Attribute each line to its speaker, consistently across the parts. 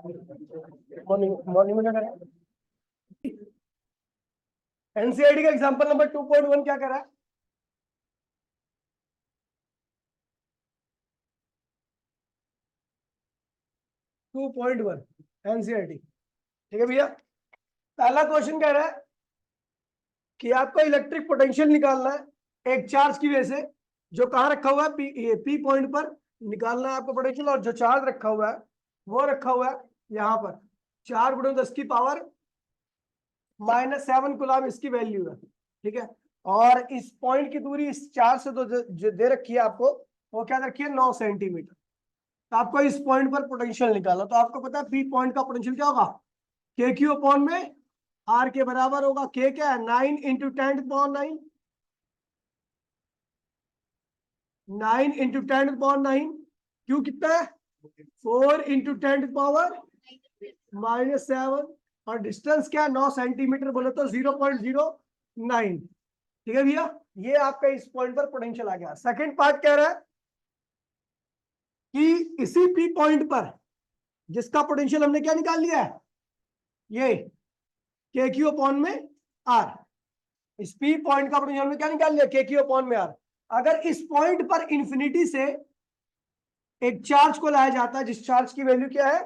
Speaker 1: Morning morning में क्या करा? एनसीईआरटी का एग्जांपल नंबर 2.1 क्या करा? Two point one NCERT. ठीक है भैया, पहला क्वेश्चन कह रहा है कि आपको इलेक्ट्रिक पोटेंशियल निकालना है एक चार्ज की वजह से जो कहाँ रखा हुआ है, पी पॉइंट पर निकालना है आपको पोटेंशियल, और जो चार्ज रखा हुआ है वो रखा हुआ है यहाँ पर 4 × 10⁻⁻⁷ कूलम इसकी वैल्यू है। ठीक है, और इस पॉइंट की दूरी इस चार्ज से जो दे रखी है आपको, वो क्या रखी है 9 सेंटीमीटर। तो आपको इस पॉइंट पर पोटेंशियल निकालना, तो आपको पता है पी पॉइंट का पोटेंशियल क्या होगा, के क्यू अपॉन में आर के बराबर होगा। के क्या है 9 × 10⁹ 9 × 10⁻⁹ क्यू कितना है 4 × 10⁻⁻⁷, और डिस्टेंस क्या है 9 सेंटीमीटर, बोले तो 0.09। ठीक है भैया, ये आपका इस पॉइंट पर पोटेंशियल आ गया। सेकंड पार्ट कह रहा है कि इसी पी पॉइंट पर जिसका पोटेंशियल हमने क्या निकाल लिया है, ये के क्यू अपॉन में आर, इस पी पॉइंट का पोटेंशियल हमने क्या निकाल लिया, के क्यू अपॉन में आर। अगर इस पॉइंट पर इंफिनिटी से एक चार्ज को लाया जाता है जिस चार्ज की वैल्यू क्या है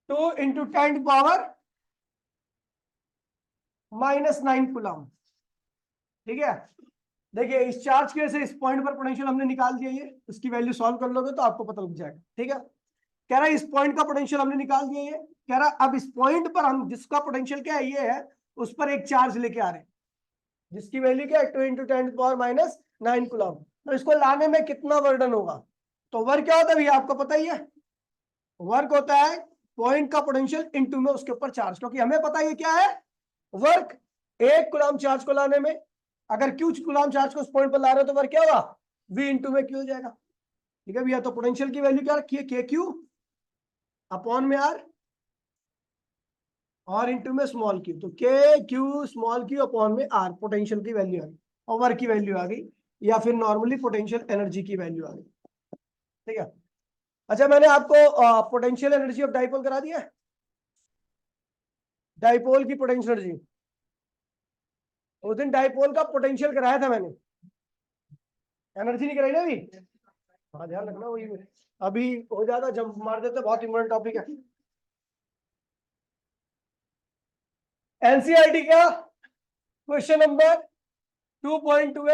Speaker 1: 2 × 10⁻⁹ कूलम। ठीक है, देखिए इस चार्ज की वजह से इस पॉइंट पर पोटेंशियल हमने निकाल दिया, ये उसकी वैल्यू सॉल्व कर लोगे तो आपको पता लग जाएगा। ठीक है, कह रहा है इस पॉइंट का पोटेंशियल हमने निकाल दिया, ये कह रहा है अब इस पॉइंट पर हम जिसका पोटेंशियल क्या है ये है, उस पर एक चार्ज लेके आ रहे हैं जिसकी वैल्यू क्या है 2 × 10⁻⁹ कूलम। तो इसको लाने में कितना वर्डन होगा, तो वर्क क्या होता है भैया आपको पता ही है, वर्क होता है पॉइंट का पोटेंशियल इनटू में उसके ऊपर चार्ज, क्योंकि हमें पता है क्या है वर्क, 1 कूलम चार्ज को लाने में अगर क्यू कूलम चार्ज को उस पॉइंट पर ला रहे हो तो वर्क क्या होगा v इंटू में क्यू हो जाएगा। ठीक है भैया, तो पोटेंशियल की वैल्यू क्या रखी है के क्यू अपॉन में आर और इंटू में स्मॉल क्यू, तो K Q small Q upon में आर पोटेंशियल की वैल्यू आ गई और वर्क की वैल्यू आ गई, या फिर नॉर्मली पोटेंशियल एनर्जी की वैल्यू आ गई। ठीक है, अच्छा मैंने आपको पोटेंशियल एनर्जी ऑफ डाइपोल करा दिया है, डाइपोल की पोटेंशियल एनर्जी उस दिन डाइपोल का पोटेंशियल कराया था मैंने, एनर्जी नहीं कराई ना अभी। हाँ ध्यान रखना, वही अभी हो जाता जब मार देते, बहुत इंपॉर्टेंट टॉपिक है। एनसीईआरटी का क्वेश्चन नंबर 2.2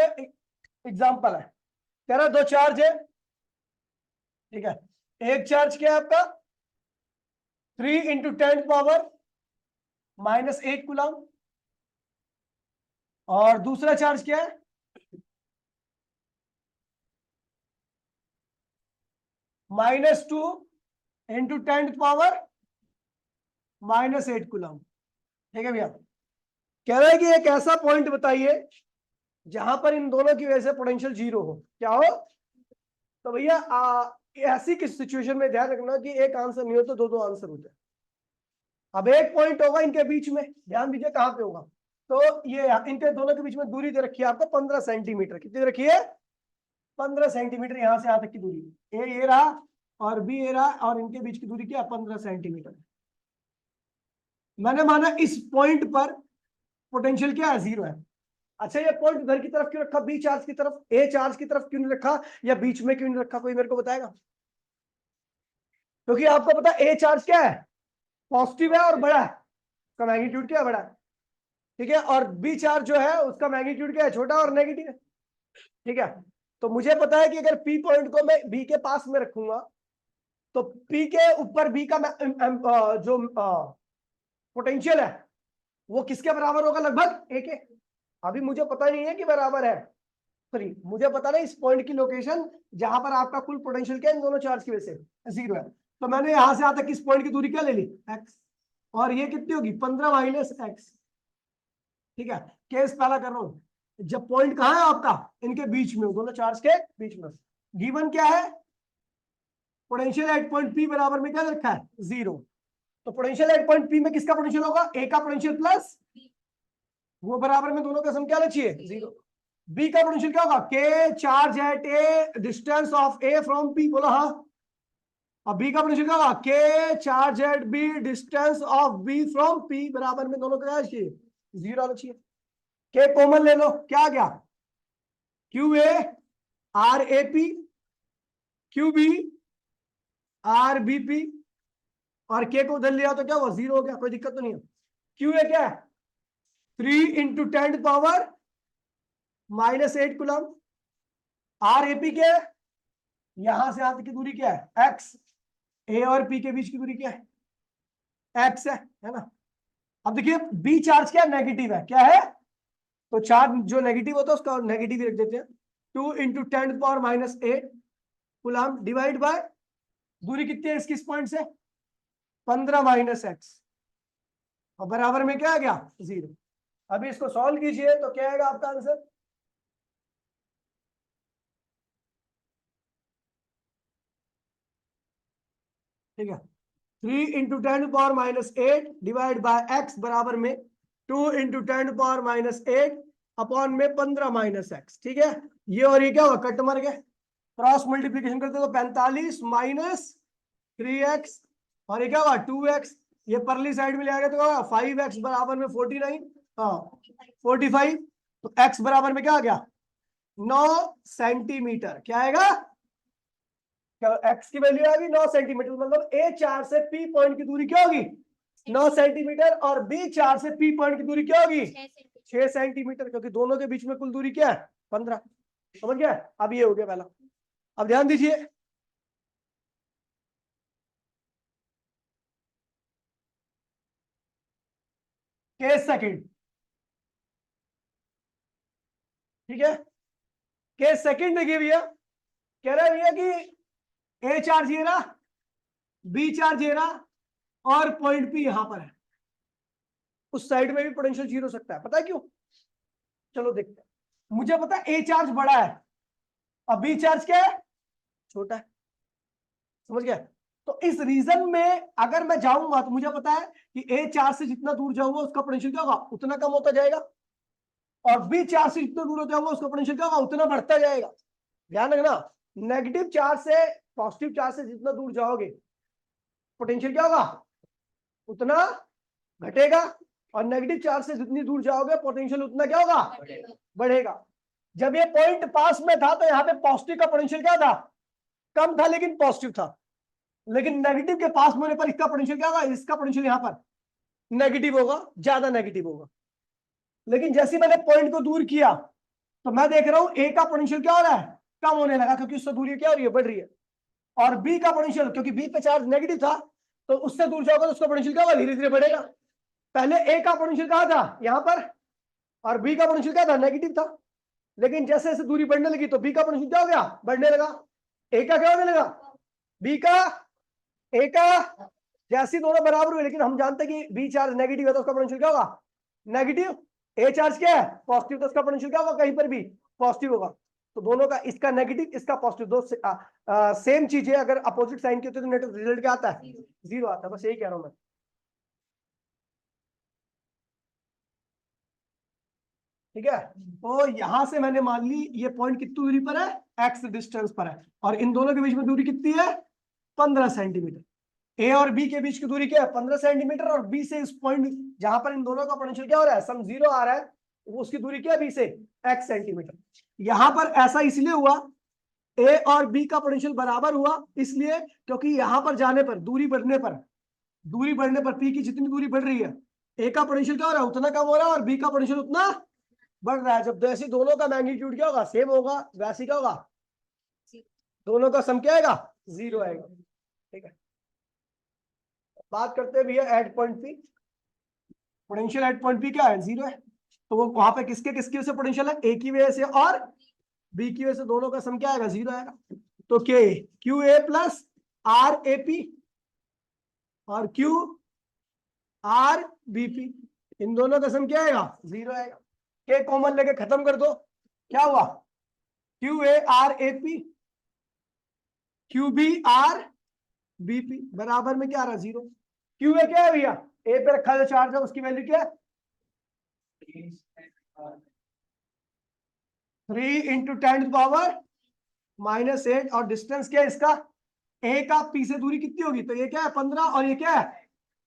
Speaker 1: एग्जांपल है, कह रहा दो चार्ज है। ठीक है, एक चार्ज क्या है आपका 3 × 10⁻⁻⁸ कूलम, और दूसरा चार्ज क्या है -2 × 10⁻⁻8 कूलम। ठीक है भैया, कह रहा है कि एक ऐसा पॉइंट बताइए जहां पर इन दोनों की वजह से पोटेंशियल 0 हो, क्या हो, तो भैया ऐसी किस सिचुएशन में ध्यान रखना कि एक आंसर नहीं हो तो दो आंसर होते हैं। अब एक पॉइंट होगा इनके बीच में, ध्यान दीजिए कहां पे होगा, तो ये इनके दोनों के बीच में दूरी दे रखी है आपको 15 सेंटीमीटर, कितनी रखी है 15 सेंटीमीटर, यहां से यहां तक की दूरी, ए ये रहा और बी ये रहा, और इनके बीच की दूरी क्या 15 सेंटीमीटर। मैंने माना इस पॉइंट पर पोटेंशियल क्या है 0 है। अच्छा ये पॉइंट उधर की तरफ क्यों रखा, बी चार्ज की तरफ, ए चार्ज की तरफ क्यों नहीं रखा, या बीच में क्यों नहीं रखा, कोई मेरे को बताएगा। क्योंकि आपको पता ए चार्ज क्या है पॉजिटिव है और बड़ा है, उसका मैग्नीट्यूड क्या है बड़ा है। ठीक है, और बी चार्ज जो है उसका मैग्नीट्यूड क्या है छोटा और नेगेटिव है। ठीक है, तो मुझे पता है कि अगर पी पॉइंट को मैं बी के पास में रखूंगा तो पी के ऊपर बी का जो पोटेंशियल है वो किसके बराबर होगा, लगभग ए के। अभी मुझे पता नहीं है कि बराबर है, सॉरी मुझे पता नहीं इस पॉइंट की लोकेशन जहां पर आपका कुल पोटेंशियल क्या है इन दोनों चार्ज की वजह से 0 है। तो मैंने यहां से यहां तक इस पॉइंट की दूरी क्या ले ली x, और ये कितनी होगी 15 - x। ठीक है, केस पहला कर रहा हूं, जब पॉइंट कहां है आपका इनके बीच में, दोनों चार्ज के बीच में, गिवन क्या है पोटेंशियल एट पॉइंट पी बराबर में क्या रखा है 0, तो पोटेंशियल एट पॉइंट पी में किसका पोटेंशियल होगा ए का पोटेंशियल प्लस वो बराबर में दोनों का सम क्या चाहिए 0। बी का पोटेंशियल क्या होगा के charge at A distance of A from P, बोला हाँ, और बी का पोटेंशियल क्या होगा, के charge at B distance of B from P बराबर में दोनों का चाहिए 0 आना चाहिए। के कॉमन ले लो, क्या गया, Q A R A P, Q B R B P, और के को उधर लिया तो क्या हुआ, 0 हो गया, कोई दिक्कत तो नहीं है। क्यू ए क्या है, 3 × 10⁻⁻8 कूलम। आर ए पी क्या है, यहां से यहां तक की दूरी क्या है, एक्स। ए और पी के बीच की दूरी क्या है, एक्स है ना। अब देखिए बी चार्ज क्या है, नेगेटिव है, क्या है, तो चार्ज जो नेगेटिव होता है उसका नेगेटिव रख देते हैं। 2 × 10⁻⁸ कूलम डिवाइड बाय दूरी कितनी है इसकी इस पॉइंट से, 15 - x, और बराबर में क्या आ गया, 0। अभी इसको सॉल्व कीजिए तो क्या आएगा आपका आंसर, ठीक है। 3 × 10⁻⁸ डिवाइड बाय x बराबर में 2 × 10⁻⁸ अपॉन में 15 - x, ठीक है। ये और ये क्या हुआ, कट मर गए, क्रॉस मल्टीप्लीकेशन करते तो 45 - 3x, और ये क्या हुआ 2x, ये परली साइड में ले आएगा तो 5x बराबर में 49, हाँ 45, तो x बराबर में क्या आ गया 9 सेंटीमीटर, क्या आएगा, x की वैल्यू आएगी 9 सेंटीमीटर, मतलब ए चार से पी पॉइंट की दूरी क्या होगी 9 सेंटीमीटर, और बी चार से पी पॉइंट की दूरी क्या होगी 6 सेंटीमीटर, क्योंकि दोनों के बीच में कुल दूरी क्या है 15, समझ गया। अब ये हो गया पहला। अब ध्यान दीजिए, केस सेकंड, ठीक है। केस सेकंड देखिए भैया, कह रहा है भैया कि ए चार्ज ये रहा, बी चार्ज ये रहा, और पॉइंट पी यहां पर है, उस साइड में भी पोटेंशियल 0 हो सकता है, पता है क्यों, चलो देखते हैं। मुझे पता है ए चार्ज बड़ा है और बी चार्ज क्या है, छोटा है, समझ गया। तो इस रीजन में अगर मैं जाऊंगा तो मुझे पता है कि ए चार्ज से जितना दूर जाऊंगा उसका पोटेंशियल क्या होगा, उतना कम होता जाएगा, और बी चार्ज से जितना दूर जाऊंगा उसका पोटेंशियल क्या होगा, उतना बढ़ता जाएगा। ध्यान रखना, नेगेटिव चार्ज से पॉजिटिव चार्ज से जितना दूर जाओगे पोटेंशियल क्या होगा, उतना घटेगा, और नेगेटिव चार्ज से जितनी दूर जाओगे पोटेंशियल उतना क्या होगा, बढ़ेगा। जब ये पॉइंट पास में था तो यहाँ पे पॉजिटिव का पोटेंशियल क्या था, कम था लेकिन पॉजिटिव था, लेकिन नेगेटिव के पास होने पर इसका पोटेंशियल क्या होगा, इसका पोटेंशियल यहाँ पर नेगेटिव होगा, ज्यादा नेगेटिव होगा। लेकिन जैसे मैंने पॉइंट को दूर किया तो मैं देख रहा हूं ए का पोटेंशियल क्या हो रहा है, कम होने लगा, क्योंकि उससे दूरी क्या हो रही है, बढ़ रही है। और बी का पोटेंशियल, क्योंकि बी पे चार्ज नेगेटिव था तो उससे दूर जाओगे तो उसका पोटेंशियल क्या होगा, धीरे धीरे बढ़ेगा। पहले ए का पोटेंशियल कहां था, यहां पर, और बी का पोटेंशियल क्या था, नेगेटिव था। लेकिन जैसे जैसे दूरी बढ़ने लगी तो बी का पोटेंशियल क्या हो गया, बढ़ने लगा। ए का क्या होने लगा, बी का, ए का, जैसे दोनों बराबर हुए, लेकिन हम जानते हैं कि बी चार्ज नेगेटिव है तो उसका पोटेंशियल क्या होगा, नेगेटिव। ए चार्ज क्या है, पॉजिटिव, तो उसका पोटेंशियल क्या होगा, कहीं पर भी पॉजिटिव होगा। तो दोनों का, इसका नेगेटिव इसका पॉजिटिव, दो सेम चीज है, अगर अपोजिट साइन की होती है तो नेगेटिव रिजल्ट क्या आता है, 0 आता है, बस यही कह रहा हूं मैं, ठीक है। तो यहां से मैंने मान ली ये पॉइंट कितनी दूरी पर है, एक्स डिस्टेंस पर है, और इन दोनों के बीच में दूरी कितनी है, 15 सेंटीमीटर। ए और बी के बीच की दूरी क्या है, 15 सेंटीमीटर, और बी से इस पॉइंट जहां पर इन दोनों का पोटेंशियल क्या हो रहा है, सम 0 आ रहा है, वो उसकी दूरी क्या है बी से, एक्स सेंटीमीटर। यहां पर ऐसा इसलिए हुआ, ए और बी का पोटेंशियल बराबर हुआ इसलिए क्योंकि यहां पर जाने पर, दूरी बढ़ने पर पी की जितनी दूरी बढ़ रही है, ए का पोटेंशियल क्या हो रहा है, उतना कम हो रहा है, और बी का पोटेंशियल उतना बढ़ रहा है। जब जैसे दोनों का मैग्नीट्यूड क्या होगा, सेम होगा, वैसे क्या होगा, दोनों का सम क्या आएगा, 0 आएगा, ठीक है। बात करते हैं भैया at point P, potential at point P क्या है, 0 है। तो वो वहां पे किसके किसकी वजह से पोटेंशियल है, ए की वजह से और बी की वजह से, दोनों का सम क्या आएगा, 0 आएगा। तो K Q A plus R A P और क्यू आर बी पी, इन दोनों का सम क्या आएगा, 0 आएगा। के कॉमन लेके खत्म कर दो, क्या हुआ, Q A R A P Q B R B P बराबर में क्या आ रहा है, 0। क्यू ए क्या है भैया, ए पे रखा जो चार्ज है उसकी वैल्यू क्या है, 3 × 10⁻⁻8, और डिस्टेंस क्या है इसका ए का पी से दूरी कितनी होगी, तो ये क्या है 15 और ये क्या है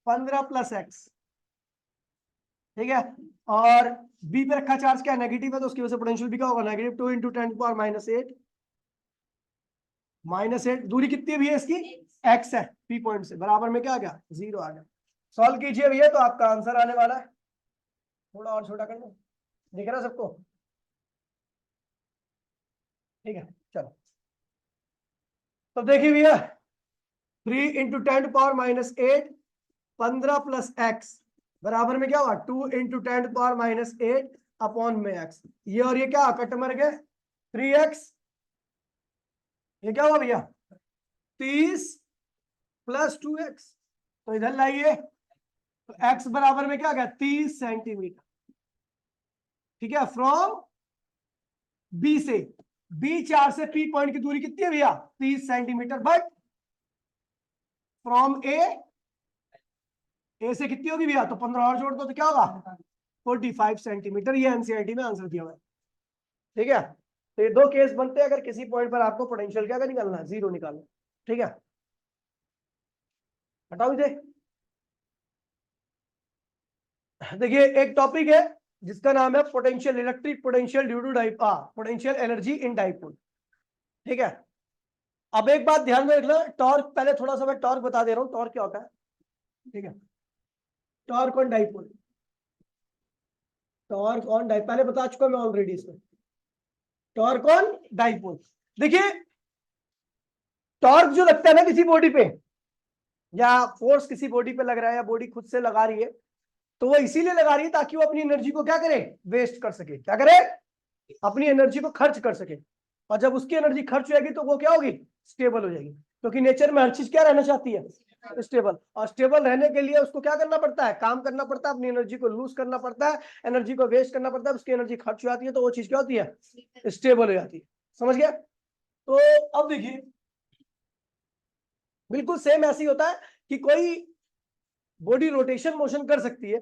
Speaker 1: 15 प्लस एक्स, ठीक है। और बी पे रखा चार्ज क्या है नेगेटिव है, तो उसकी वजह से पोटेंशियल भी क्या होगा नेगेटिव 2 इंटू 10⁻⁸ -8 दूरी कितनी भी है इसकी एक्स है पी पॉइंट से, बराबर में क्या आ गया 0 आ गया। सॉल्व कीजिए भैया तो आपका आंसर आने वाला है, थोड़ा और छोटा कर लो, दिख रहा है सबको, ठीक है चलो। तो देखिए भैया 3 इंटू 10⁻⁸ 15 प्लस एक्स बराबर में क्या हुआ 2 इंटू 10⁻⁸ अपॉन में एक्स, ये और ये क्या कट मर गए 3x, ये क्या हुआ भैया 30 प्लस 2x, तो इधर लाइए तो x बराबर में क्या गया 30 सेंटीमीटर, ठीक है। फ्रॉम बी से, बी 4 से पी पॉइंट की दूरी कितनी है भैया 30 सेंटीमीटर, बट फ्रॉम ए से कितनी होगी भैया, तो 15 और जोड़ दो तो क्या होगा 45 सेंटीमीटर, ये एनसीईआरटी में आंसर दिया हुआ है, ठीक है। तो ये दो केस बनते हैं अगर किसी पॉइंट पर आपको पोटेंशियल क्या निकालना है 0 निकालना, ठीक है। हटाओ इसे। देखिए एक टॉपिक है जिसका नाम है potential electric potential due to potential energy in dipole, ठीक है। अब एक बात ध्यान में रखना, टॉर्क पहले थोड़ा सा मैं टॉर्क बता दे रहा हूं, टॉर्क क्या होता है, ठीक है। Torque on dipole, torque on dipole पहले बता चुका मैं ऑलरेडी इसमें, टॉर्क ऑन डाइपोल। देखिए टॉर्क जो लगता है ना किसी बॉडी पे, या फोर्स किसी बॉडी पे लग रहा है या बॉडी खुद से लगा रही है, तो वो इसीलिए लगा रही है ताकि वो अपनी एनर्जी को क्या करे वेस्ट कर सके, क्या करे अपनी एनर्जी को खर्च कर सके, और जब उसकी एनर्जी खर्च हो जाएगी तो वो क्या होगी स्टेबल हो जाएगी, क्योंकि नेचर में हर चीज क्या रहना चाहती है स्टेबल, और स्टेबल रहने के लिए उसको क्या करना पड़ता है काम करना पड़ता है, अपनी एनर्जी को लूज करना पड़ता है, एनर्जी को वेस्ट करना पड़ता है, उसकी एनर्जी खर्च हो जाती है तो वो चीज क्या होती है स्टेबल हो जाती है, समझ गया। तो अब देखिए बिल्कुल सेम ऐसे ही होता है कि कोई बॉडी रोटेशन मोशन कर सकती है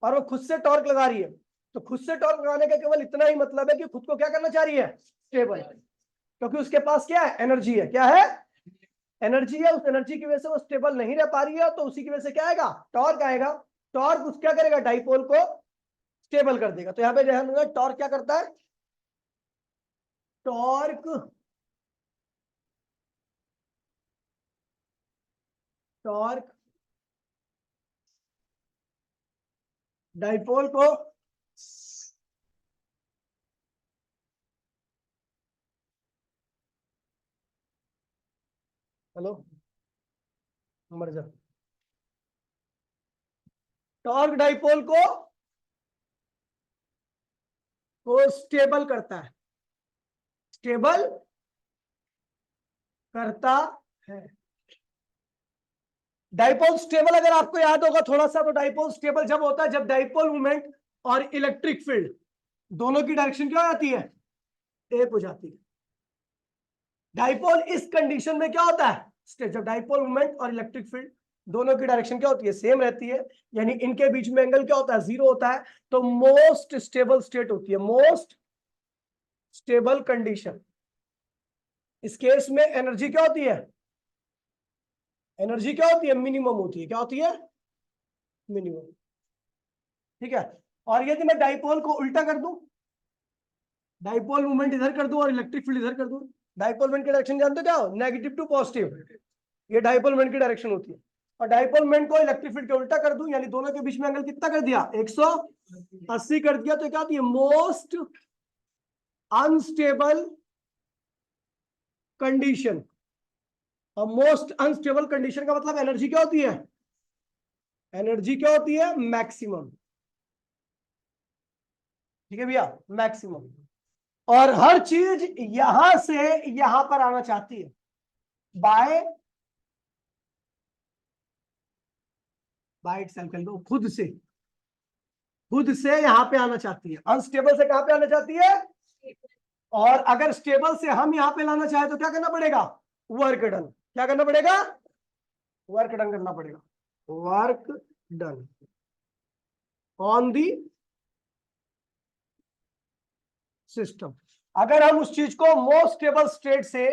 Speaker 1: और वो खुद से टॉर्क लगा रही है, तो खुद से टॉर्क लगाने का केवल इतना ही मतलब है कि खुद को क्या करना चाह रही है स्टेबल, क्योंकि उसके पास क्या है एनर्जी है, क्या है एनर्जी है, उस एनर्जी की वजह से वो स्टेबल नहीं रह पा रही है, तो उसी की वजह से क्या आएगा टॉर्क आएगा, टॉर्क उस क्या करेगा डाइपोल को स्टेबल कर देगा। तो यहाँ पे ध्यान देना टॉर्क क्या करता है, टॉर्क टॉर्क डाइपोल को हेलो मर जा, टॉर्क डाइपोल को स्टेबल करता है, स्टेबल करता है। डाइपोल स्टेबल अगर आपको याद होगा थोड़ा सा, तो डाइपोल स्टेबल जब होता है जब डाइपोल मूवमेंट और इलेक्ट्रिक फील्ड दोनों की डायरेक्शन क्या हो जाती है एक हो जाती है। डाइपोल इस कंडीशन में क्या होता है जब डाइपोल मूवमेंट और इलेक्ट्रिक फील्ड दोनों की डायरेक्शन क्या होती है सेम रहती है, यानी इनके बीच में एंगल क्या होता है 0 होता है, तो मोस्ट स्टेबल स्टेट होती है, मोस्ट स्टेबल कंडीशन। इस केस में एनर्जी क्या होती है, एनर्जी क्या होती है मिनिमम होती है, क्या होती है मिनिमम, ठीक है। और यदि मैं डाइपोल को उल्टा कर दूं, डाइपोल मूवमेंट इधर कर दूं और इलेक्ट्रिक फील्ड इधर कर दूं, डाइपोल मूवमेंट की डायरेक्शन जानते हो क्या हो नेगेटिव टू पॉजिटिव, ये डाइपोल मूवमेंट की डायरेक्शन होती है। और डाइपोल मूवमेंट को इलेक्ट्रिक फील्ड के उल्टा कर दूं, यानी दोनों के बीच में एंगल कितना कर दिया 180 कर दिया, तो क्या होती है मोस्ट अनस्टेबल कंडीशन। और मोस्ट अनस्टेबल कंडीशन का मतलब एनर्जी क्या होती है, एनर्जी क्या होती है मैक्सिमम, ठीक है भैया मैक्सिमम। और हर चीज यहां से यहां पर आना चाहती है बाय बाय इटसेल्फ, कह लो खुद से यहां पे आना चाहती है, अनस्टेबल से कहां पे आना चाहती है, और अगर स्टेबल से हम यहां पे लाना चाहे तो क्या करना पड़ेगा वर्क डन, क्या करना पड़ेगा वर्क डन करना पड़ेगा, work done on the system. अगर हम उस चीज को मोस्ट स्टेबल स्टेट से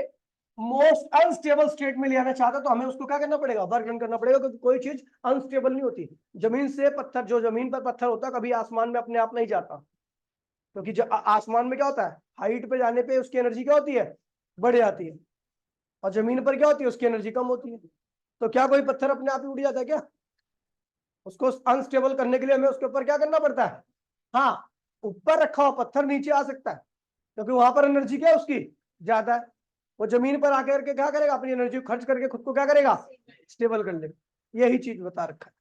Speaker 1: मोस्ट अनस्टेबल स्टेट में ले आना चाहता तो हमें उसको क्या करना पड़ेगा, वर्क डन करना पड़ेगा, क्योंकि कोई चीज अनस्टेबल नहीं होती। जमीन से पत्थर, जो जमीन पर पत्थर होता है कभी आसमान में अपने आप नहीं जाता, क्योंकि जो आसमान में क्या होता है, हाइट पे जाने पे उसकी एनर्जी क्या होती है, बढ़ जाती है, और जमीन पर क्या होती है, उसकी एनर्जी कम होती है। तो क्या कोई पत्थर अपने आप ही उड़ जाता है क्या? उसको अनस्टेबल करने के लिए हमें उसके ऊपर क्या करना पड़ता है? हाँ, ऊपर रखा हुआ पत्थर नीचे आ सकता है, क्योंकि वहां पर एनर्जी क्या है उसकी, ज्यादा है। वो जमीन पर आकर के क्या करेगा, अपनी एनर्जी खर्च करके खुद को क्या करेगा, स्टेबल कर लेगा। यही चीज बता रखा है,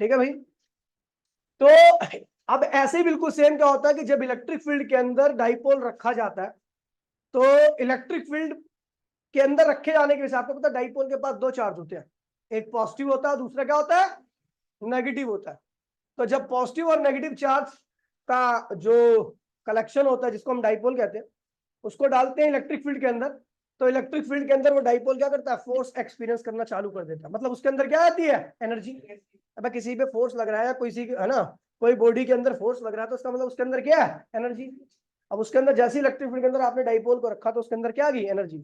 Speaker 1: ठीक है भाई। तो अब ऐसे ही बिल्कुल सेम क्या होता है कि जब इलेक्ट्रिक फील्ड के अंदर डाइपोल रखा जाता है, तो इलेक्ट्रिक फील्ड के अंदर रखे जाने के हिसाब से, आपको पता है डाइपोल के पास दो चार्ज होते हैं, एक पॉजिटिव होता है, दूसरा क्या होता है, नेगेटिव होता है। तो जब पॉजिटिव और नेगेटिव चार्ज का जो कलेक्शन होता है, जिसको हम डाइपोल कहते हैं, उसको डालते हैं इलेक्ट्रिक फील्ड के अंदर, तो इलेक्ट्रिक फील्ड के अंदर वो डाइपोल क्या करता है, फोर्स एक्सपीरियंस करना चालू कर देता है। मतलब उसके अंदर क्या आती है, एनर्जी। अब किसी पे फोर्स लग रहा है, किसी है ना, कोई बॉडी के अंदर फोर्स लग रहा है, तो उसका मतलब उसके अंदर क्या है, एनर्जी। अब उसके अंदर जैसे इलेक्ट्रिक फील्ड के अंदर आपने डाइपोल को रखा, तो उसके अंदर क्या आ गई, एनर्जी।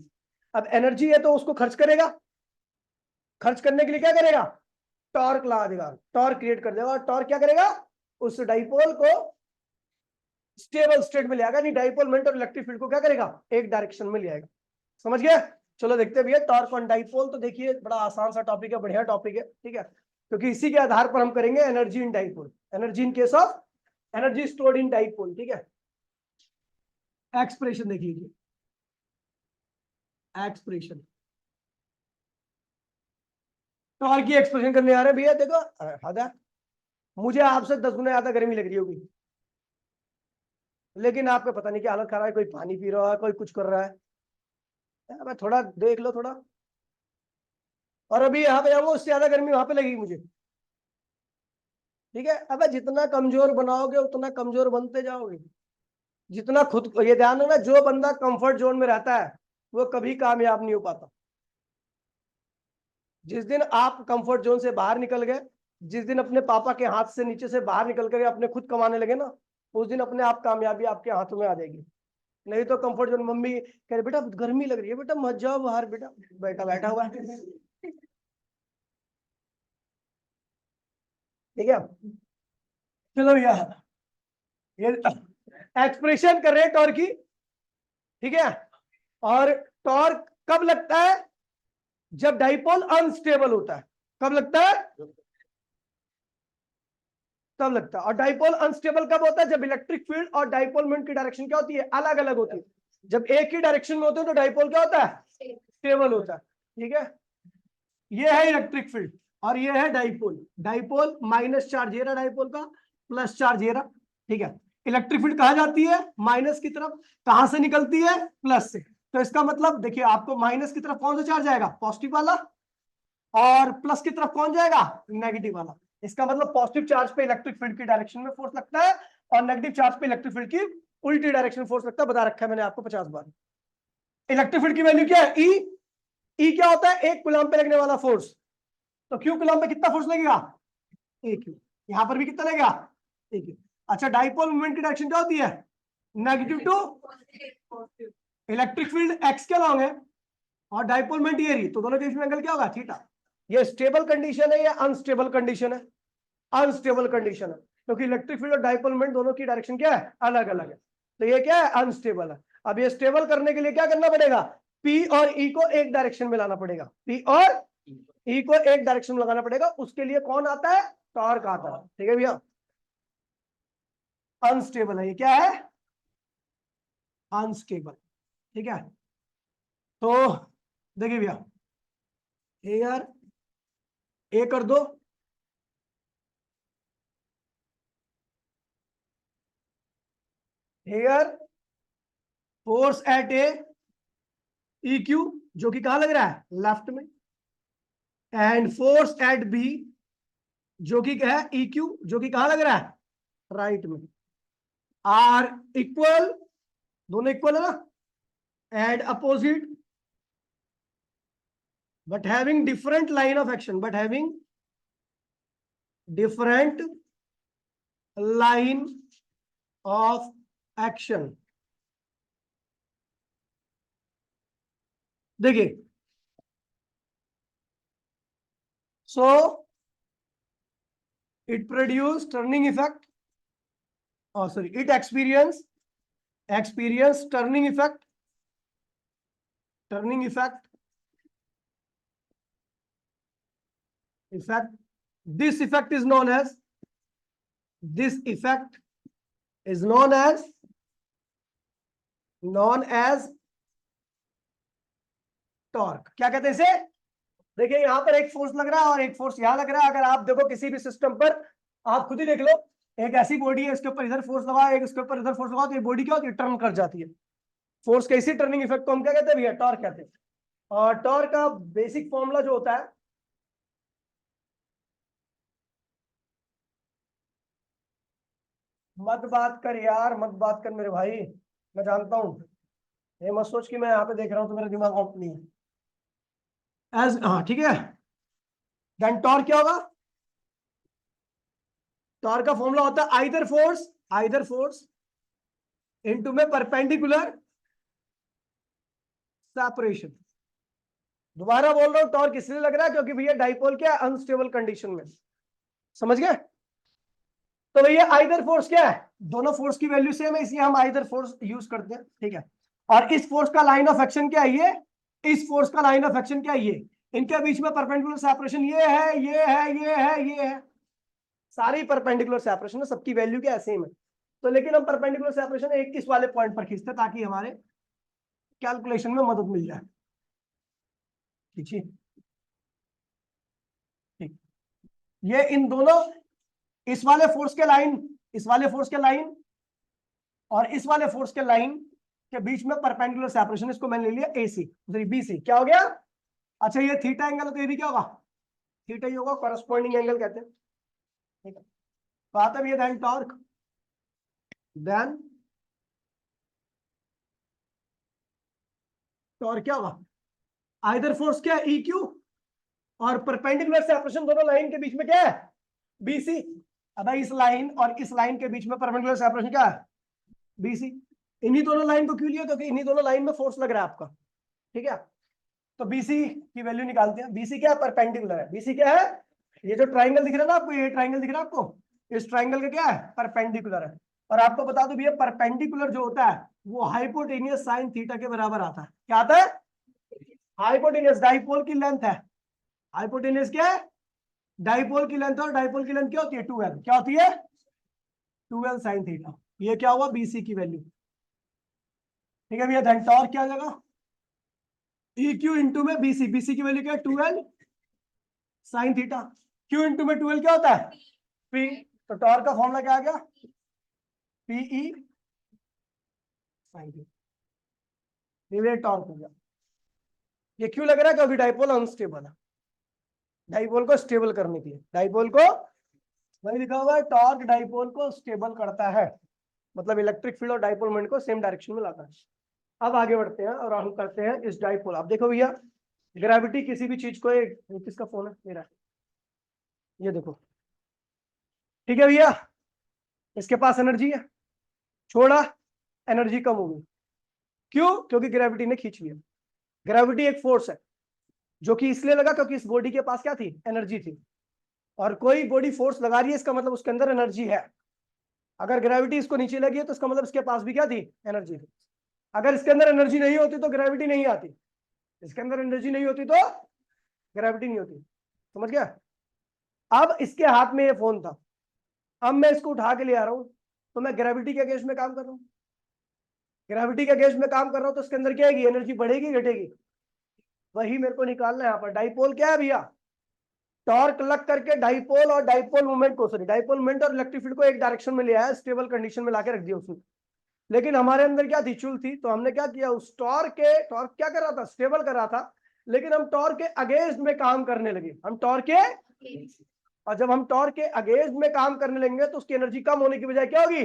Speaker 1: अब एनर्जी है तो उसको खर्च करेगा, खर्च करने के लिए क्या करेगा, टॉर्क ला देगा, टॉर्क क्रिएट कर देगा, और टॉर्क क्या करेगा, उस डाइपोल को स्टेबल स्टेट में ले आएगा। नहीं, डाइपोल मोमेंट और इलेक्ट्रिक फील्ड को क्या करेगा, एक डायरेक्शन में ले आएगा। समझ गया? चलो देखते भैया टॉर्क ऑन डाइपोल। तो देखिए बड़ा आसान सा टॉपिक है, बढ़िया टॉपिक है, ठीक है, क्योंकि इसी के आधार पर हम करेंगे energy in dipole, energy in case of energy stored in dipole. ठीक है, एक्सप्रेशन देख लीजिए, एक्सप्रेशन टॉर्क की एक्सप्रेशन करने आ रहे हैं भैया। देखो हद है, मुझे आपसे 10 गुना ज्यादा गर्मी लग रही होगी, लेकिन आपको पता नहीं क्या हालत खा रहा है, कोई पानी पी रहा है, कोई कुछ कर रहा है। मैं थोड़ा देख लो थोड़ा, और अभी यहाँ पे जाऊंगा, उससे ज्यादा गर्मी वहां पे लगेगी मुझे। ठीक है, अब जितना कमजोर बनाओगे उतना कमजोर बनते जाओगे। जितना खुद, ये ध्यान रखना, जो बंदा कंफर्ट जोन में रहता है वो कभी कामयाब नहीं हो पाता। जिस दिन आप कंफर्ट जोन से बाहर निकल गए, जिस दिन अपने पापा के हाथ से नीचे से बाहर निकल कर अपने खुद कमाने लगे ना, उस दिन अपने आप कामयाबी आपके हाथों में आ जाएगी। नहीं तो कंफर्ट जोन, मम्मी कह रही बेटा गर्मी लग रही है, बेटा मत जाओ बाहर, बेटा बेटा बैठा हुआ है। ठीक है, चलो भैया, ये एक्सप्रेशन कर रहे हैं टॉर्क की। ठीक है, और टॉर्क कब लगता है, जब डाइपोल अनस्टेबल होता है। कब लगता है, तब लगता है। और डाइपोल अनस्टेबल कब होता है, जब इलेक्ट्रिक फील्ड और डाइपोल मोमेंट की डायरेक्शन क्या होती है, अलग अलग होती है। जब एक ही डायरेक्शन में होते हैं तो डाइपोल क्या होता है, स्टेबल होता है। ठीक है, ये है इलेक्ट्रिक फील्ड और ये है डाइपोल। डाइपोल माइनस चार्ज ये रहा डाइपोल का, प्लस चार्ज ये रहा। ठीक है, इलेक्ट्रिक फील्ड कहाँ जाती है, माइनस की तरफ। कहां से निकलती है, प्लस से। तो इसका मतलब देखिए, आपको माइनस की तरफ कौन सा चार्ज आएगा, पॉजिटिव वाला, और प्लस की तरफ कौन जाएगा, नेगेटिव वाला। इसका मतलब पॉजिटिव चार्ज पे इलेक्ट्रिक फील्ड की डायरेक्शन में फोर्स लगता है, और नेगेटिव चार्ज पे इलेक्ट्रिक फील्ड की उल्टी डायरेक्शन में फोर्स लगता है। बता रखा है मैंने आपको 50 बार। इलेक्ट्रिक फील्ड की वैल्यू क्या है, ई। ई क्या होता है, एक कूलम पे लगने वाला फोर्स। तो क्यू कूलम पे कितना फोर्स लगेगा, ए क्यू। यहां पर भी कितना लगेगा, ए क्यू। अच्छा, डाइपोल मूवमेंट की डायरेक्शन क्या होती है, negative to. Electric field X के लॉन्ग है, और डाइपोल मोमेंट ये रही, तो दोनों के बीच में एंगल क्या होगा, थीटा। ये स्टेबल कंडीशन है या अनस्टेबल कंडीशन है, अनस्टेबल कंडीशन है, क्योंकि इलेक्ट्रिक फील्ड और डाइपोल मोमेंट दोनों की डायरेक्शन क्या है, अलग अलग है। तो ये क्या है, अनस्टेबल है। अब ये स्टेबल करने के लिए क्या करना पड़ेगा, पी और ई को एक डायरेक्शन में लाना पड़ेगा, पी और ई को एक डायरेक्शन में लगाना पड़ेगा। उसके लिए कौन आता है, टॉर्क आता है। ठीक है भैया, अनस्टेबल है, ये क्या है, अनस्टेबल। ठीक है, तो देखिए भैया, ये यार ए कर दो, here force at A E Q, जो कि कहां लग रहा है, लेफ्ट में, एंड फोर्स एट बी, जो कि क्या है, ई क्यू, जो कि कहां लग रहा है, राइट में, आर इक्वल, दोनों इक्वल है ना, and opposite, but having different line of action, but having different line of action. देखिए, so it produce turning effect, sorry, it experience turning effect, effect. This effect is known as, this effect is known as torque. क्या कहते हैं इसे? देखिए यहां पर एक force लग रहा है और एक फोर्स यहां लग रहा है। अगर आप देखो किसी भी सिस्टम पर, आप खुद ही देख लो, एक ऐसी बॉडी है, इसके ऊपर इधर फोर्स लगा, एक इसके ऊपर इधर फोर्स लगा, तो ये बॉडी क्या होती है? टर्न कर जाती है। फोर्स के इसी टर्निंग इफेक्ट को हम क्या कहते हैं भैया? टॉर्क कहते हैं। और टॉर्क का बेसिक फॉर्मूला जो होता है, मत बात कर यार, मत बात कर मेरे भाई, मैं जानता हूं, ये मत सोच कि मैं यहाँ पे देख रहा हूं तो मेरा दिमाग ऑफ नहीं है। एज, हाँ ठीक है, देन टॉर्क क्या होगा? टॉर्क का फॉर्मूला होता है आइदर फोर्स इनटू में परपेंडिकुलर सेपरेशन। दोबारा बोल रहा हूं, टॉर्क इसलिए लग रहा है क्योंकि भैया डाइपोल क्या है? अनस्टेबल कंडीशन में। समझ गए? तो भैया आइदर फोर्स क्या है? दोनों फोर्स की वैल्यू सेम है, इसलिए हम आइदर फोर्स यूज करते हैं, ठीक है। और इस फोर्स का लाइन ऑफ एक्शन क्या है? ये, इस फोर्स का लाइन ऑफ एक्शन क्या है? ये। इनके बीच में परपेंडिकुलर सेपरेशन ये है, ये है, ये है, ये है, सारी परपेंडिकुलर सेपरेशन है, सबकी वैल्यू क्या है? सेम है। तो लेकिन हम परपेंडिकुलर सेपरेशन एक इस वाले पॉइंट पर खींचते हैं ताकि हमारे कैलकुलेशन में मदद मिल जाए। ठीक है, ठीक। ये इन दोनों, इस वाले फोर्स के लाइन, इस वाले फोर्स के लाइन और इस वाले फोर्स के लाइन के बीच में परपेंडिकुलर सेपरेशन, इसको मैंने ले लिया AC, BC। क्या हो गया? अच्छा, ये थीटा एंगल है तो ये भी क्या होगा? थीटा ही होगा, कॉरेस्पॉन्डिंग एंगल कहते हैं, ठीक है। तो आता है ये देन टॉर्क, देन टॉर्क क्या होगा? आइदर फोर्स क्या है? EQ, और परपेंडिकुलर सेपरेशन दोनों लाइन के बीच में क्या है? BC। अब इस लाइन और इस लाइन के बीच में परपेंडिकुलर सेपरेशन क्या है? BC। इन्हीं दोनों लाइन को क्यों लिया? क्योंकि इन्हीं दोनों लाइन में फोर्स लग रहा है आपका, ठीक है। तो BC की वैल्यू निकालते हैं। BC क्या है? परपेंडिकुलर है। BC क्या है? ये जो ट्राइंगल दिख रहा है ना आपको, ये ट्राइंगल दिख रहा है आपको, इस ट्राइंगल का क्या है? परपेंडिकुलर है। और आपको बता दो भैया, परपेंडिकुलर जो होता है वो हाइपोटेनियस साइन थीटा के बराबर आता है। क्या आता है? हाइपोटेनियस, डाइपोल की लेंथ है। हाइपोटेनियस क्या है? डाइपोल की लेंथ, और डाइपोल की लेंथ क्या होती है? 2L। क्या होती है? 2L sine theta. ये क्या हुआ? BC की वैल्यू, ठीक है भैया। धन टॉर्क क्या आ जाएगा? EQ इंटू में BC की वैल्यू क्या है? 2L sine theta. Q into में 2L क्या होता है? P। तो टॉर्क का फॉर्मूला क्या आ गया? PE sine theta. ये टॉर्क हो गया। ये क्यों लग रहा है? क्योंकि डाइपोल अनस्टेबल है। डाइपोल को स्टेबल करने के लिए, डाइपोल को, वही लिखा हुआ है, टॉर्क डाइपोल को स्टेबल करता है, मतलब इलेक्ट्रिक फील्ड और डाइपोल मोमेंट को सेम डायरेक्शन में लाता है। अब आगे बढ़ते हैं और हम करते हैं इस डाइपोल। आप देखो भैया, ग्रेविटी किसी भी चीज को, एक किसका फोन है? मेरा। ये देखो, ठीक है भैया, इसके पास एनर्जी है, छोड़ा, एनर्जी कम हो गई। क्यों? क्योंकि ग्रेविटी ने खींच लिया। ग्रेविटी एक फोर्स है जो कि इसलिए लगा क्योंकि इस बॉडी के पास क्या थी? एनर्जी थी। और कोई बॉडी फोर्स लगा रही है, इसका मतलब उसके अंदर एनर्जी है। अगर ग्रेविटी इसको नीचे लगी है तो इसका मतलब इसके पास भी क्या थी? एनर्जी थी। अगर इसके अंदर एनर्जी नहीं होती तो ग्रेविटी नहीं आती, इसके अंदर एनर्जी नहीं होती तो ग्रेविटी नहीं होती। समझ गया? अब इसके हाथ में ये फोन था, अब मैं इसको उठा के ले आ रहा हूं, तो मैं ग्रेविटी के अगेंस्ट में काम कर रहा हूं। ग्रेविटी के अगेंस्ट में काम कर रहा हूं तो इसके अंदर क्या आएगी? एनर्जी बढ़ेगी घटेगी? वही मेरे को निकालना है यहाँ पर। डाइपोल क्या है भैया? टॉर्क लग करके डाइपोल और डाइपोल मोमेंट को, सॉरी, डाइपोल मोमेंट और इलेक्ट्रिक फील्ड को एक डायरेक्शन में ले आया, स्टेबल कंडीशन में लाके रख दिया उसने। लेकिन हमारे अंदर क्या थी? चुल थी। तो हमने क्या किया? उस टॉर्क क्या कर रहा था? स्टेबल कर रहा था। लेकिन हम टॉर्क के अगेंस्ट में काम करने लगे। हम टॉर्क के, और जब हम टॉर्क के अगेंस्ट में काम करने लगेंगे तो उसकी एनर्जी कम होने की बजाय क्या होगी?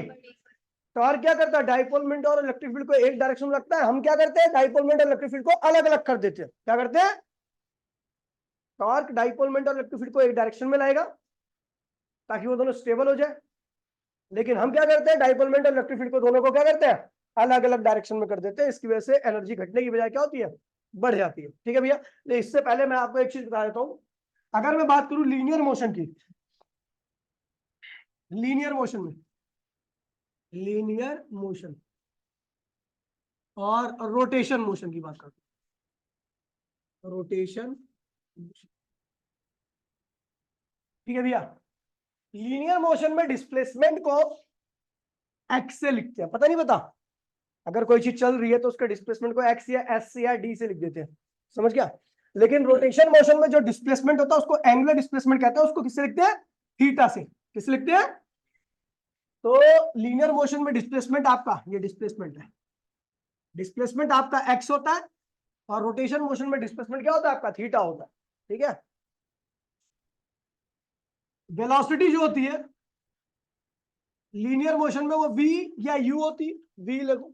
Speaker 1: टॉर्क क्या करता है? डाइपोल मोमेंट और इलेक्ट्रिक फील्ड को एक डायरेक्शन में रखता है। हम क्या करते हैं? डाइपोल मोमेंट और इलेक्ट्रिक फील्ड को अलग अलग कर देते हैं। क्या करते हैं? टॉर्क डाइपोल मोमेंट और इलेक्ट्रिक फील्ड को एक डायरेक्शन में लाएगा ताकि वो दोनों स्टेबल हो जाए। लेकिन हम क्या करते हैं? डाइपोल मोमेंट और इलेक्ट्रिक फील्ड को दोनों को क्या करते हैं? अलग अलग डायरेक्शन में कर देते हैं। इसकी वजह से एनर्जी घटने की बजाय क्या होती है? बढ़ जाती है। ठीक है भैया, तो इससे पहले मैं आपको एक चीज बता देता हूं, अगर मैं बात करूं लीनियर मोशन की, लीनियर मोशन में, लीनियर मोशन और रोटेशन मोशन की बात करते हैं, रोटेशन, ठीक है भैया। लीनियर मोशन में डिस्प्लेसमेंट को एक्स से लिखते हैं, पता नहीं पता, अगर कोई चीज चल रही है तो उसके डिस्प्लेसमेंट को एक्स या एस या डी से लिख देते हैं, समझ गया। लेकिन रोटेशन मोशन में जो डिस्प्लेसमेंट होता है उसको एंगुलर डिस्प्लेसमेंट कहते हैं, उसको किससे लिखते हैं, थीटा से। किससे लिखते हैं, तो लीनियर मोशन में डिस्प्लेसमेंट आपका, ये डिस्प्लेसमेंट है, डिस्प्लेसमेंट आपका एक्स होता है, और रोटेशन मोशन में डिस्प्लेसमेंट क्या होता है आपका, थीटा होता है। ठीक है, वेलोसिटी जो होती है लीनियर मोशन में वो v या u होती है, v लगो,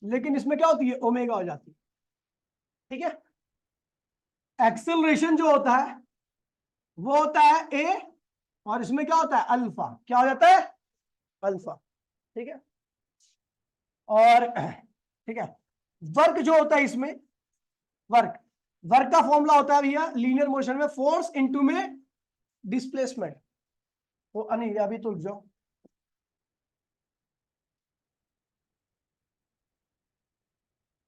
Speaker 1: लेकिन इसमें क्या होती है, ओमेगा हो जाती है। ठीक है, एक्सेलरेशन जो होता है वो होता है a, और इसमें क्या होता है अल्फा, क्या हो जाता है, अल्फा। ठीक है, और ठीक है, वर्क जो होता है इसमें, वर्क, वर्क का फॉर्मूला होता है भैया लीनियर मोशन में फोर्स इनटू में डिस्प्लेसमेंट। वो नहीं अभी तो जाओ,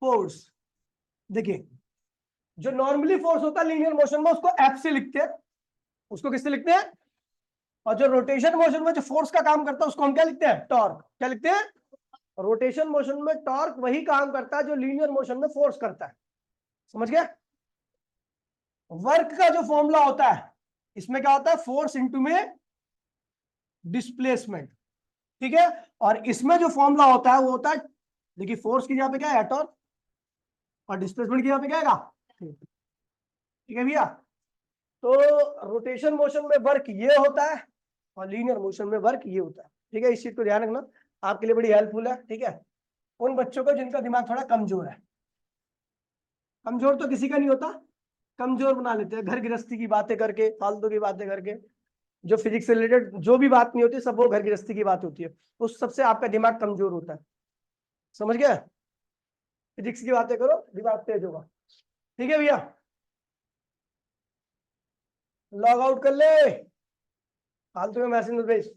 Speaker 1: फोर्स, देखिए जो नॉर्मली फोर्स होता है लीनियर मोशन में उसको एफ से लिखते हैं, उसको किससे लिखते हैं, और जो रोटेशन मोशन में जो फोर्स का काम करता है उसको हम क्या लिखते हैं, टॉर्क। क्या लिखते हैं, रोटेशन मोशन में टॉर्क वही काम करता है जो लीनियर मोशन में फोर्स करता है, समझ गए। वर्क का जो फॉर्मूला होता है इसमें क्या होता है, फोर्स इंटू में डिस्प्लेसमेंट। ठीक है, और इसमें जो फॉर्मूला होता है वो होता है, देखिए फोर्स की जगह पे क्या है, टॉर्क, और डिस्प्लेसमेंट की जगह पे क्या है, ठीक है भैया। तो रोटेशन मोशन में वर्क ये होता है, और लीनियर मोशन में वर्क ये होता है। ठीक है, इस चीज को ध्यान रखना, आपके लिए बड़ी हेल्पफुल है। ठीक है, उन बच्चों को जिनका दिमाग थोड़ा कमजोर है, कमजोर तो किसी का नहीं होता, कमजोर बना लेते हैं घर गृहस्थी की बातें करके, फालतू की बातें करके, जो फिजिक्स से रिलेटेड जो भी बात नहीं होती सब वो घर गृहस्थी की बात होती है, उस सबसे आपका दिमाग कमजोर होता है, समझ गया। फिजिक्स की बातें करो दिमाग तेज होगा। ठीक है भैया, लॉग आउट कर ले, फालतू में मैसेज मत भेज।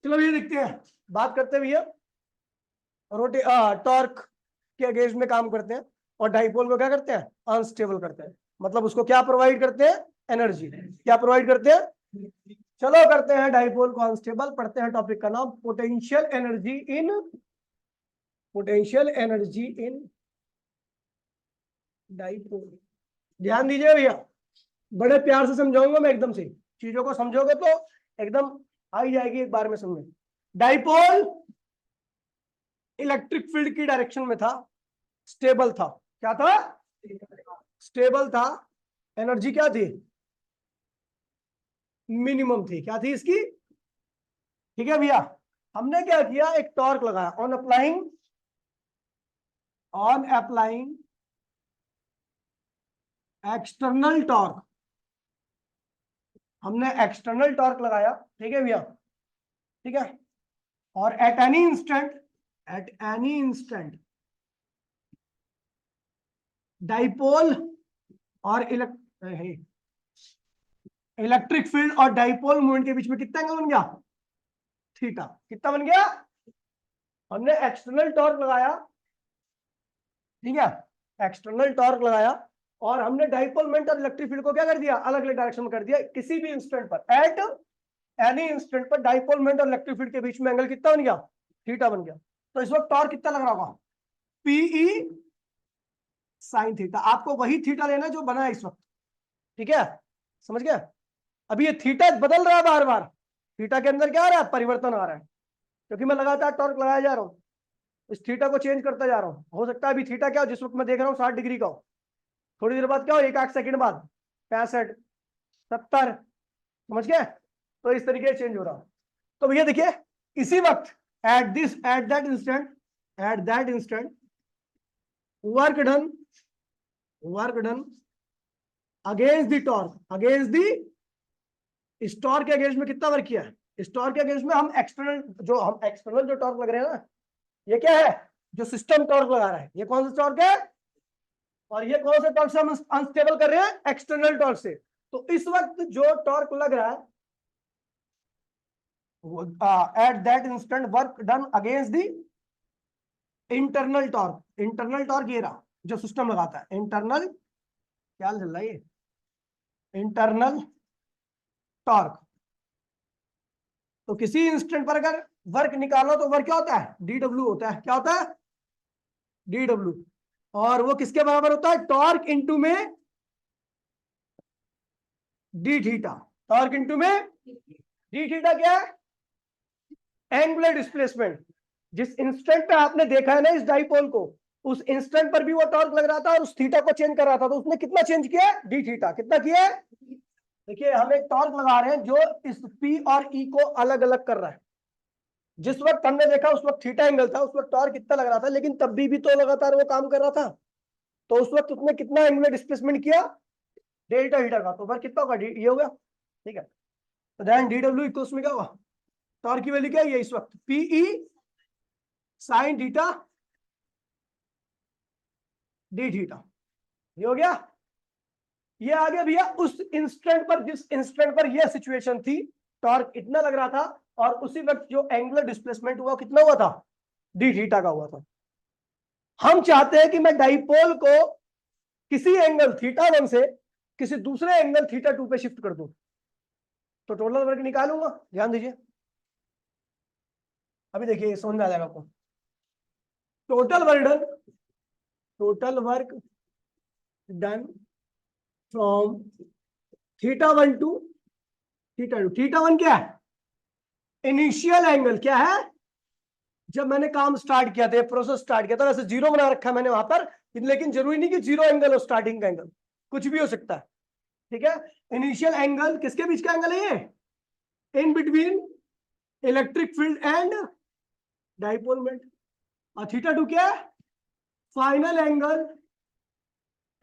Speaker 1: चलो ये देखते हैं, बात करते हैं भैया रोटे टॉर्क के अगेंस्ट में काम करते हैं, और डाइपोल में क्या करते हैं, अनस्टेबल करते हैं, मतलब उसको क्या प्रोवाइड करते हैं, एनर्जी। क्या प्रोवाइड करते हैं, चलो करते हैं डाइपोल को अनस्टेबल, पढ़ते हैं टॉपिक का नाम potential energy in, potential energy in dipole. ध्यान दीजिए भैया, बड़े प्यार से समझाऊंगा मैं, एकदम से चीजों को समझोगे तो एकदम आ ही जाएगी एक बार में समझ। डाइपोल इलेक्ट्रिक फील्ड की डायरेक्शन में था, स्टेबल था, क्या था, स्टेबल था, एनर्जी क्या थी, मिनिमम थी, क्या थी इसकी। ठीक है भैया, हमने क्या किया, एक टॉर्क लगाया, ऑन अप्लाइंग एक्सटर्नल टॉर्क, हमने एक्सटर्नल टॉर्क लगाया। ठीक है भैया, ठीक है, और एट एनी इंस्टेंट डाइपोल और इलेक्ट्रिक फील्ड और डाइपोल मूवमेंट के बीच में कितना एंगल बन गया, थीटा। कितना बन गया, हमने एक्सटर्नल टॉर्क लगाया, ठीक है, एक्सटर्नल टॉर्क लगाया, और हमने डाइपोल मोमेंट और इलेक्ट्रिक फील्ड को क्या कर दिया, अलग अलग डायरेक्शन में कर दिया। किसी भी इंस्टेंट पर, एट एनी इंस्टेंट पर डाइपोल मोमेंट और इलेक्ट्रिक फील्ड के बीच में एंगल कितना बन गया, थीटा बन गया। तो इस वक्त टॉर्क कितना लग रहा होगा, पीई साइन थीटा। आपको वही थीटा लेना जो बना है इस वक्त, ठीक है, समझ गया। अभी ये थीटा बदल रहा है बार बार, थीटा के अंदर क्या आ रहा है, परिवर्तन आ रहा है, क्योंकि मैं लगातार टॉर्क लगाया जा रहा हूँ, इस थीटा को चेंज करता जा रहा हूँ। हो सकता है अभी थीटा क्या हो, जिस वक्त मैं देख रहा हूँ 60 डिग्री का हो, थोड़ी देर बाद क्या हो, 1-8 सेकंड बाद 65, 70, समझ गए। तो इस तरीके से चेंज हो रहा है। तो भैया देखिए, इसी वक्त at that instant work done against the torque, इस टॉर्क के अगेंस्ट में कितना वर्क किया है, इस टॉर्क के अगेंस्ट में हम एक्सटर्नल जो टॉर्क लग रहे हैं ना, ये क्या है, जो सिस्टम टॉर्क लगा रहा है, ये कौन सा टॉर्क है, और ये कौन से टॉर्क से हम अनस्टेबल कर रहे हैं, एक्सटर्नल टॉर्क से। तो इस वक्त जो टॉर्क लग रहा है at that instant work done against the internal torque. Internal torque ये रहा जो सिस्टम लगाता है, इंटरनल, क्या चल रहा है ये, इंटरनल टॉर्क। तो किसी इंस्टेंट पर अगर वर्क निकालो तो वर्क क्या होता है, डीडब्ल्यू होता है। क्या होता है, डीडब्ल्यू। और वो किसके बराबर होता है, टॉर्क इनटू में डी थीटा। टॉर्क इनटू में डी थीटा क्या है, एंगुलर डिस्प्लेसमेंट। जिस इंस्टेंट पे आपने देखा है ना इस डाइपोल को, उस इंस्टेंट पर भी वो टॉर्क लग रहा था और उस थीटा को चेंज कर रहा था। तो उसने कितना चेंज किया, डी थीटा। कितना किया, देखिए हम एक टॉर्क लगा रहे हैं जो इस पी और ई को अलग अलग कर रहा है। जिस वक्त हमने देखा उस वक्त थीटा एंगल था, उस वक्त टॉर्क कितना लग रहा था, लेकिन तब भी तो लगातार वो काम कर रहा था। तो उस वक्त उसने कितना एंगुलर डिस्प्लेसमेंट किया, डेल्टा थीटा का। तो वर्क कितना होगा, ये होगा, ठीक है। तो देन डी डब्ल्यू इक्वल्स में क्या होगा, टॉर्क की वैल्यू क्या है इस वक्त, PE sine theta D theta. ये हो गया। ये आ गया भैया उस इंस्टेंट पर, जिस इंस्टेंट पर ये सिचुएशन थी, टॉर्क इतना लग रहा था और उसी वक्त जो एंगुलर डिस्प्लेसमेंट हुआ कितना हुआ था, डी थीटा का हुआ था। हम चाहते हैं कि मैं डाइपोल को किसी एंगल थीटा 1 से किसी दूसरे एंगल थीटा 2 पे शिफ्ट कर दूं। तो टोटल वर्क निकालूंगा, ध्यान दीजिए। अभी देखिए समझ में आ जाएगा आपको। Total work done, total work done from theta 1 to theta 2। Theta 1 क्या है, इनिशियल एंगल। क्या है, जब मैंने काम स्टार्ट किया था, प्रोसेस स्टार्ट किया था, वैसे जीरो बना रखा है मैंने वहां पर, लेकिन जरूरी नहीं कि जीरो एंगल हो, स्टार्टिंग का एंगल कुछ भी हो सकता है, ठीक है। इनिशियल एंगल किसके बीच का एंगल है, ये in between electric field and dipole moment. और थीटा 2 क्या है, final angle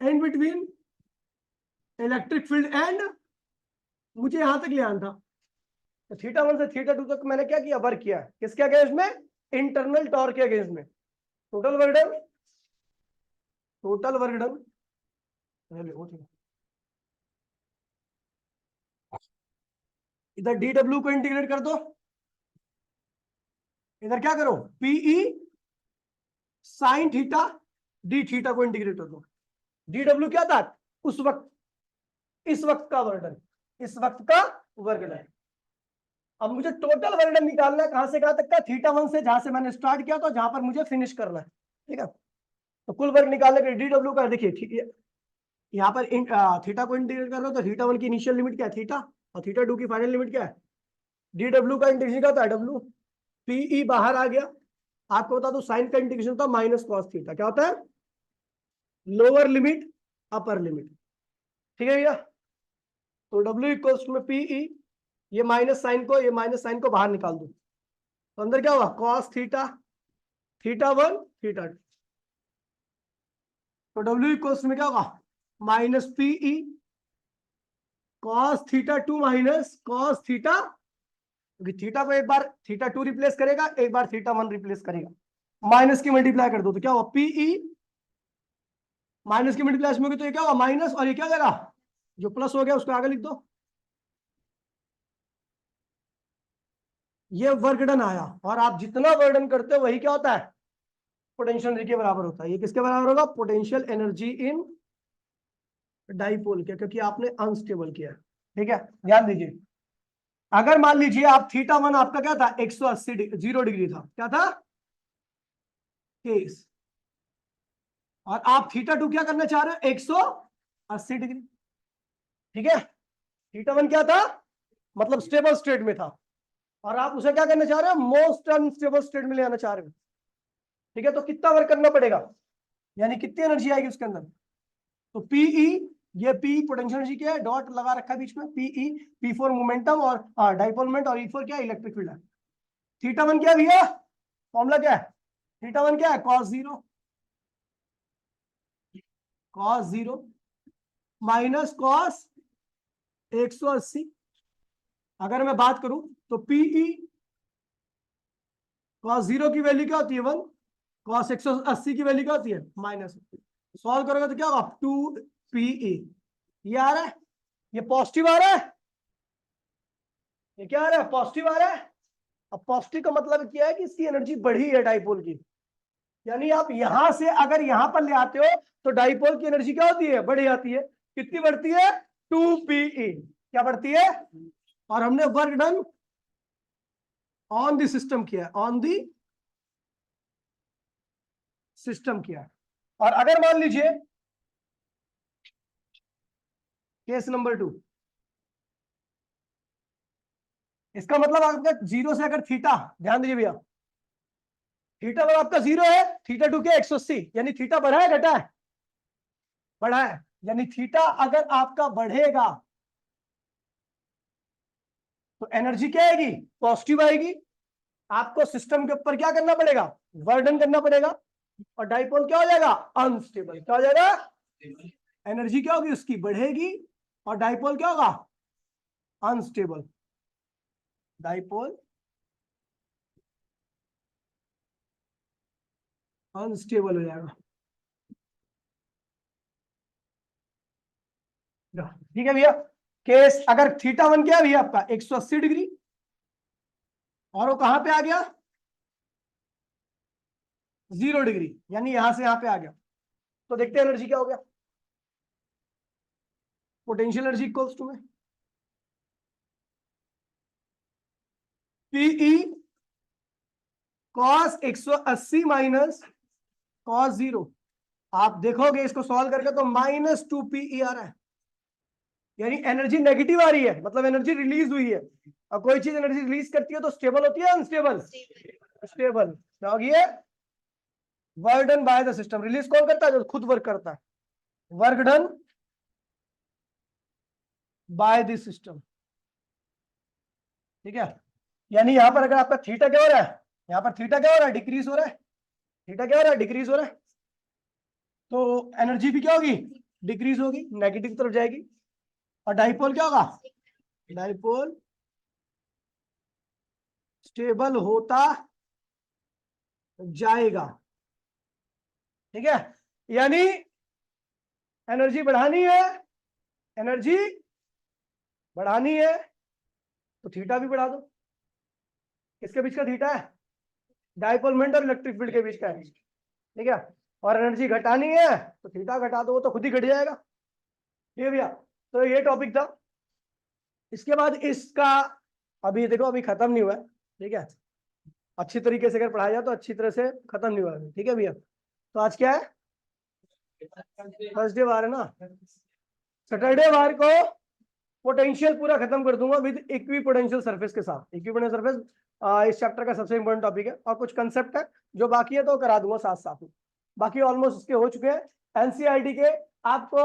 Speaker 1: in between electric field and, मुझे यहां तक ले आना था। तो थीटा 1 से थीटा 2 तक मैंने क्या किया, वर्क किया। किसके अगेंस्ट में, इंटरनल टॉर्क के अगेंस्ट में। Total work done, total work done. इधर डी डब्ल्यू को इंटीग्रेट कर दो, इधर क्या करो, PE sine theta D theta को इंटीग्रेट कर दो। डी डब्ल्यू क्या था उस वक्त, इस वक्त का वर्क डन, इस वक्त का वर्क डन। अब मुझे टोटल वर्क डन निकालना है, कहां से कहां तक का, थीटा 1 से जहां से मैंने स्टार्ट किया था जहां पर मुझे फिनिश करना है, ठीक है। तो कुल वर्क निकालने के डी डब्ल्यू का देखिए, यहाँ पर थीटा को इंटीग्रेट कर रहे हो तो थीटा 1 की इनिशियल लिमिट क्या है, थीटा, और थीटा 2 की फाइनल लिमिट क्या है, डी डब्ल्यू का इंटीग्रेशन क्या होता है, डब्ल्यू। पीई बाहर आ गया, आपको बता दो साइन का इंटीग्रेशन होता है माइनस कॉस थीटा। क्या होता है, लोअर लिमिट अपर लिमिट, ठीक है भैया। तो डब्ल्यू इक्वल्स में पीई, ये माइनस साइन को बाहर निकाल दो, तो अंदर क्या हुआ, कॉस थीटा, थीटा 1 थीटा 2। तो डब्ल्यू इक्वल्स में क्या होगा, minus PE cos theta 2 minus cos theta, क्योंकि थीटा को एक बार थीटा 2 रिप्लेस करेगा, एक बार थीटा 1 रिप्लेस करेगा। माइनस की मल्टीप्लाई कर दो तो क्या हुआ, पीई माइनस की मल्टीप्लाई में, तो ये क्या होगा माइनस, और ये क्या हो जाएगा, जो प्लस हो गया उसको आगे लिख दो। ये वर्क डन आया, और आप जितना वर्क डन करते हो वही क्या होता है, पोटेंशियल एनर्जी के बराबर होता है। ये किसके बराबर होगा, पोटेंशियल एनर्जी इन डाइपोल के, क्योंकि आपने अनस्टेबल किया, ठीक है। ध्यान दीजिए, अगर मान लीजिए आप थीटा 1 आपका क्या था, 180 0 डिग्री था, क्या था केस, और आप थीटा 2 क्या करना चाह रहे हो, 180 डिग्री, ठीक है। थीटा 1 क्या था, मतलब स्टेबल स्टेट में था, और आप उसे क्या करना चाह रहे हो, मोस्ट अनस्टेबल स्टेट में ले आना चाह रहे हो, ठीक है। तो कितना वर्क करना पड़ेगा, यानी कितनी एनर्जी आएगी उसके अंदर। तो पीई, ये पी पोटेंशियल एनर्जी क्या है, डॉट लगा रखा है बीच में, पीई, पी फॉर मोमेंटम और डाइपोल मोमेंट, और ई फॉर क्या, इलेक्ट्रिक फील्ड है। थीटा 1 क्या भैया, फॉर्मूला क्या है, थीटा 1 क्या है, cos 0, cos 0 माइनस cos 180। अगर मैं बात करूं तो पीई cos 0 की वैल्यू क्या होती है, 1, cos 180 की वैल्यू क्या होती है माइनस, सॉल्व करोगे तो क्या होगा 2PE, ये आ रहा है, ये पॉजिटिव आ रहा है, ये क्या आ रहा है पॉजिटिव आ रहा है। अब पॉजिटिव का मतलब क्या है कि इसकी एनर्जी बढ़ी है डाइपोल की, यानी आप यहां से अगर यहां पर ले आते हो तो डाइपोल की एनर्जी क्या होती है बढ़ जाती है, कितनी बढ़ती है 2PE, क्या बढ़ती है, और हमने work done on the system किया, ऑन द सिस्टम किया। और अगर मान लीजिए केस नंबर 2, इसका मतलब आपका जीरो से अगर थीटा, ध्यान दीजिए भैया, थीटा अगर आपका जीरो है, थीटा टू क्या 180, यानी थीटा बढ़ा है घटा है, बढ़ा है, यानी थीटा अगर आपका बढ़ेगा तो एनर्जी क्या आएगी पॉजिटिव आएगी, आपको सिस्टम के ऊपर क्या करना पड़ेगा वर्डन करना पड़ेगा, और डाइपोल क्या हो जाएगा अनस्टेबल, क्या हो जाएगा, एनर्जी क्या होगी उसकी बढ़ेगी और डाइपोल क्या होगा अनस्टेबल, डाइपोल अनस्टेबल हो जाएगा। ठीक है भैया, केस अगर थीटा वन क्या है भैया आपका 180 डिग्री, और वो कहां पे आ गया 0 डिग्री, यानी यहां से यहां पे आ गया, तो देखते हैं एनर्जी क्या हो गया, पोटेंशियल एनर्जी इक्वल्स टू में पीई कॉस 180 माइनस कॉस 0, आप देखोगे इसको सॉल्व करके तो -2PE आ रहा है, यानी एनर्जी नेगेटिव आ रही है, मतलब एनर्जी रिलीज हुई है। और कोई चीज एनर्जी रिलीज करती है तो स्टेबल होती है अनस्टेबल, स्टेबल क्या होगी ये, work done by the system, release कौन करता है जो खुद वर्क करता है, work done by the system, ठीक है। यानी यहां पर अगर आपका थीटा क्या हो रहा है, यहां पर थीटा क्या हो रहा है डिक्रीज हो रहा है, थीटा क्या हो रहा है डिक्रीज हो रहा है, तो एनर्जी भी क्या होगी डिक्रीज होगी, नेगेटिव तरफ जाएगी, और डाइपोल क्या होगा, डाइपोल स्टेबल होता जाएगा, ठीक है। यानी एनर्जी बढ़ानी है, एनर्जी बढ़ानी है तो थीटा भी बढ़ा दो, किसके बीच का थीटा है, डाइपोल मोमेंट और इलेक्ट्रिक फील्ड के बीच का है, ठीक है। और एनर्जी घटानी है तो थीटा घटा दो, वो तो खुद ही घट जाएगा, ठीक है भैया। तो ये टॉपिक था, इसके बाद इसका अभी देखो अभी खत्म नहीं हुआ है, ठीक है, अच्छी तरीके से अगर पढ़ाया जाए तो अच्छी तरह से खत्म नहीं हुआ है, ठीक है भैया। तो आज क्या है थर्सडे वार है ना, सैटरडे वार को पोटेंशियल पूरा खत्म कर दूंगा विद इक्वी पोटेंशियल सरफेस के साथ, इक्वी पोटेंशियल सरफेस इस चैप्टर का सबसे इंपॉर्टेंट टॉपिक है, और कुछ कंसेप्ट है जो बाकी है तो करा दूंगा साथ साथ में, बाकी ऑलमोस्ट इसके हो चुके हैं। एनसीईआरटी के आपको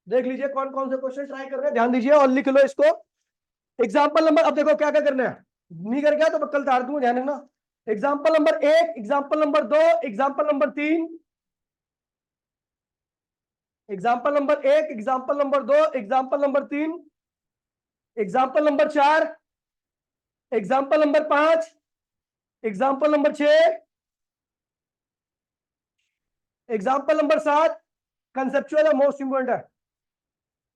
Speaker 1: देख लीजिए कौन कौन से क्वेश्चन ट्राई कर रहे हैं, ध्यान दीजिए और लिख लो इसको, एग्जाम्पल नंबर, अब देखो क्या क्या करना है, नहीं कर गया तो कल तार दूंगा, ध्यान रखना। Example number 1, example number 2, example number 3, example number 1, example number 2, example number 3, example number 4, example number 5, example number 6, example number 7, conceptual है मोस्ट इंपोर्टेंट है,